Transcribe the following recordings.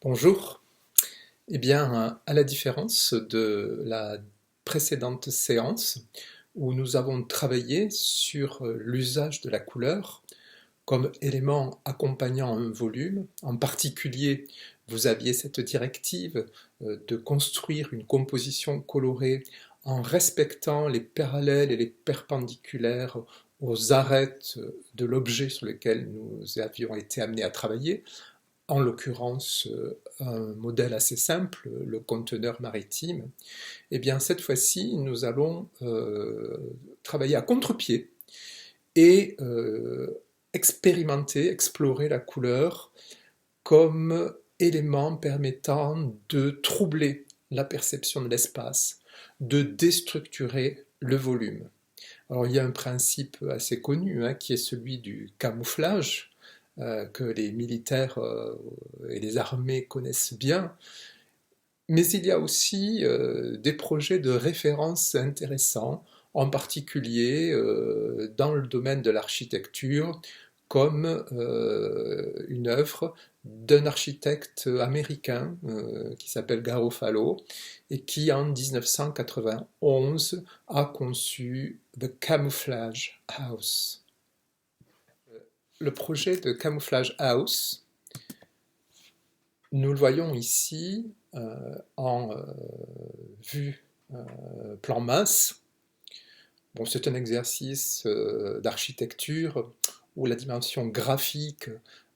Bonjour. Eh bien, à la différence de la précédente séance où nous avons travaillé sur l'usage de la couleur comme élément accompagnant un volume, en particulier, vous aviez cette directive de construire une composition colorée en respectant les parallèles et les perpendiculaires aux arêtes de l'objet sur lequel nous avions été amenés à travailler, en l'occurrence un modèle assez simple, le conteneur maritime. Et bien cette fois-ci, nous allons travailler à contre-pied et expérimenter, explorer la couleur comme élément permettant de troubler la perception de l'espace, de déstructurer le volume. Alors il y a un principe assez connu qui est celui du camouflage, que les militaires et les armées connaissent bien, mais il y a aussi des projets de référence intéressants, en particulier dans le domaine de l'architecture, comme une œuvre d'un architecte américain qui s'appelle Garofalo et qui en 1991 a conçu The Camouflage House. Le projet de Camouflage House, nous le voyons ici en vue plan masse. Bon, c'est un exercice d'architecture où la dimension graphique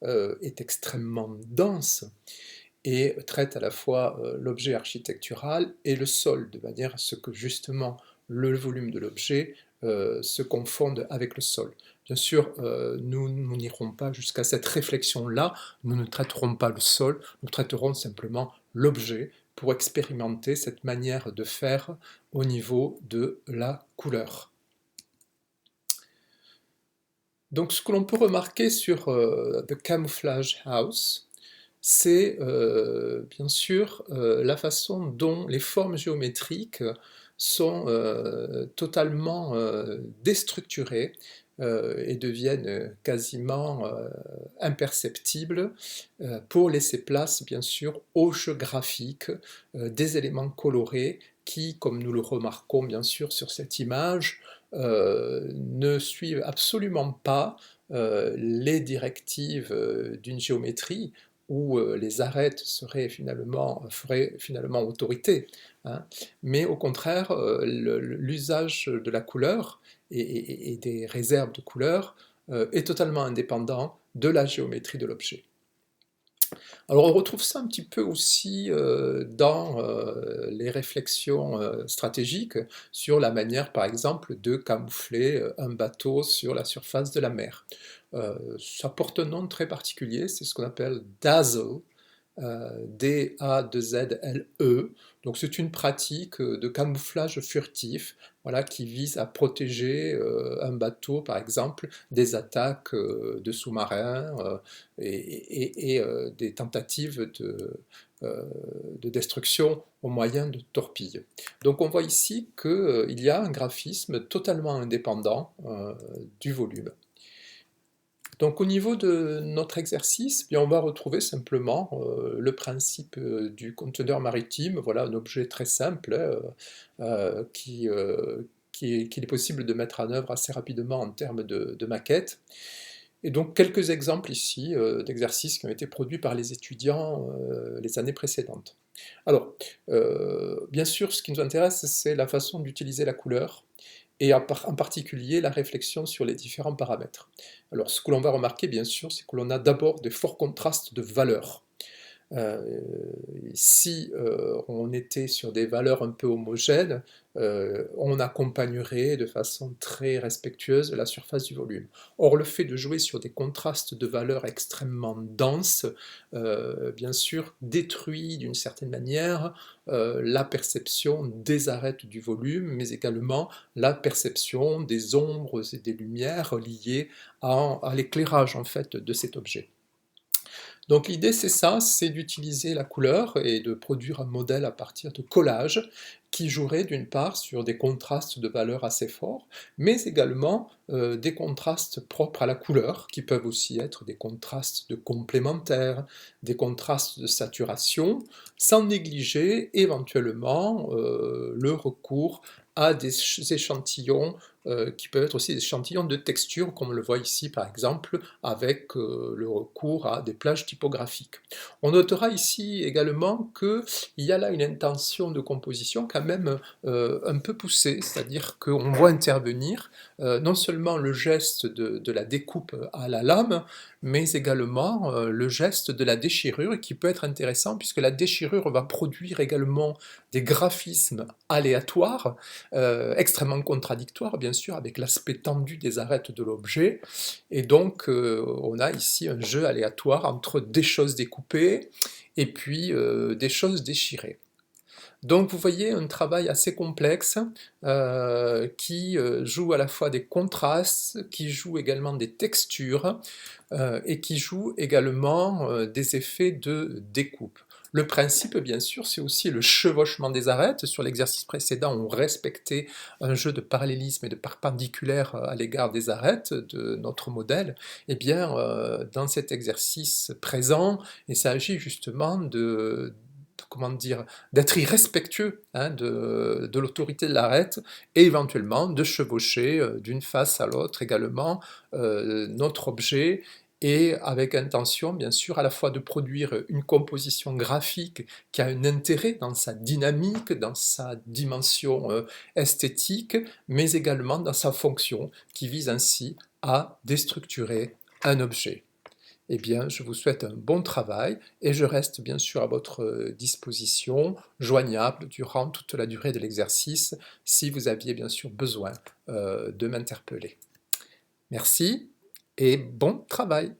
est extrêmement dense et traite à la fois l'objet architectural et le sol, de manière à ce que justement le volume de l'objet se confonde avec le sol. Bien sûr, nous n'irons pas jusqu'à cette réflexion-là, nous ne traiterons pas le sol, nous traiterons simplement l'objet pour expérimenter cette manière de faire au niveau de la couleur. Donc ce que l'on peut remarquer sur The Camouflage House, c'est bien sûr la façon dont les formes géométriques sont totalement déstructurées et deviennent quasiment imperceptibles pour laisser place bien sûr au jeu graphique des éléments colorés qui, comme nous le remarquons bien sûr sur cette image, ne suivent absolument pas les directives d'une géométrie où les arêtes feraient finalement autorité, hein. Mais au contraire, l'usage de la couleur et des réserves de couleur est totalement indépendant de la géométrie de l'objet. Alors on retrouve ça un petit peu aussi dans les réflexions stratégiques sur la manière par exemple de camoufler un bateau sur la surface de la mer. Ça porte un nom très particulier, c'est ce qu'on appelle dazzle, D-A-Z-L-E. Donc c'est une pratique de camouflage furtif, voilà, qui vise à protéger un bateau, par exemple, des attaques de sous-marins et des tentatives de destruction au moyen de torpilles. Donc on voit ici qu'il y a un graphisme totalement indépendant du volume. Donc au niveau de notre exercice, bien, on va retrouver simplement le principe du conteneur maritime, voilà un objet très simple qu'il est possible de mettre en œuvre assez rapidement en termes de maquette. Et donc quelques exemples ici d'exercices qui ont été produits par les étudiants les années précédentes. Alors, bien sûr, ce qui nous intéresse, c'est la façon d'utiliser la couleur, et en particulier la réflexion sur les différents paramètres. Alors ce que l'on va remarquer bien sûr, c'est que l'on a d'abord des forts contrastes de valeurs. Si on était sur des valeurs un peu homogènes, on accompagnerait de façon très respectueuse la surface du volume. Or, le fait de jouer sur des contrastes de valeurs extrêmement denses, bien sûr, détruit d'une certaine manière la perception des arêtes du volume, mais également la perception des ombres et des lumières liées à l'éclairage en fait de cet objet. Donc l'idée c'est ça, c'est d'utiliser la couleur et de produire un modèle à partir de collages qui jouerait d'une part sur des contrastes de valeurs assez forts, mais également des contrastes propres à la couleur, qui peuvent aussi être des contrastes de complémentaires, des contrastes de saturation, sans négliger éventuellement le recours à des échantillons qui peuvent être aussi des échantillons de texture, comme on le voit ici par exemple avec le recours à des plages typographiques. On notera ici également qu'il y a là une intention de composition quand même un peu poussée, c'est-à-dire qu'on voit intervenir non seulement le geste de la découpe à la lame, mais également le geste de la déchirure qui peut être intéressant puisque la déchirure va produire également des graphismes aléatoires, extrêmement contradictoires bien sûr avec l'aspect tendu des arêtes de l'objet, et donc on a ici un jeu aléatoire entre des choses découpées et puis des choses déchirées. Donc vous voyez un travail assez complexe qui joue à la fois des contrastes, qui joue également des textures et qui joue également des effets de découpe. Le principe, bien sûr, c'est aussi le chevauchement des arêtes. Sur l'exercice précédent, on respectait un jeu de parallélisme et de perpendiculaire à l'égard des arêtes de notre modèle. Eh bien, dans cet exercice présent, il s'agit justement comment dire, d'être irrespectueux hein, de l'autorité de l'arête et éventuellement de chevaucher d'une face à l'autre également notre objet, et avec intention bien sûr à la fois de produire une composition graphique qui a un intérêt dans sa dynamique, dans sa dimension esthétique, mais également dans sa fonction qui vise ainsi à déstructurer un objet. Eh bien, je vous souhaite un bon travail et je reste bien sûr à votre disposition, joignable durant toute la durée de l'exercice, si vous aviez bien sûr besoin de m'interpeller. Merci et bon travail!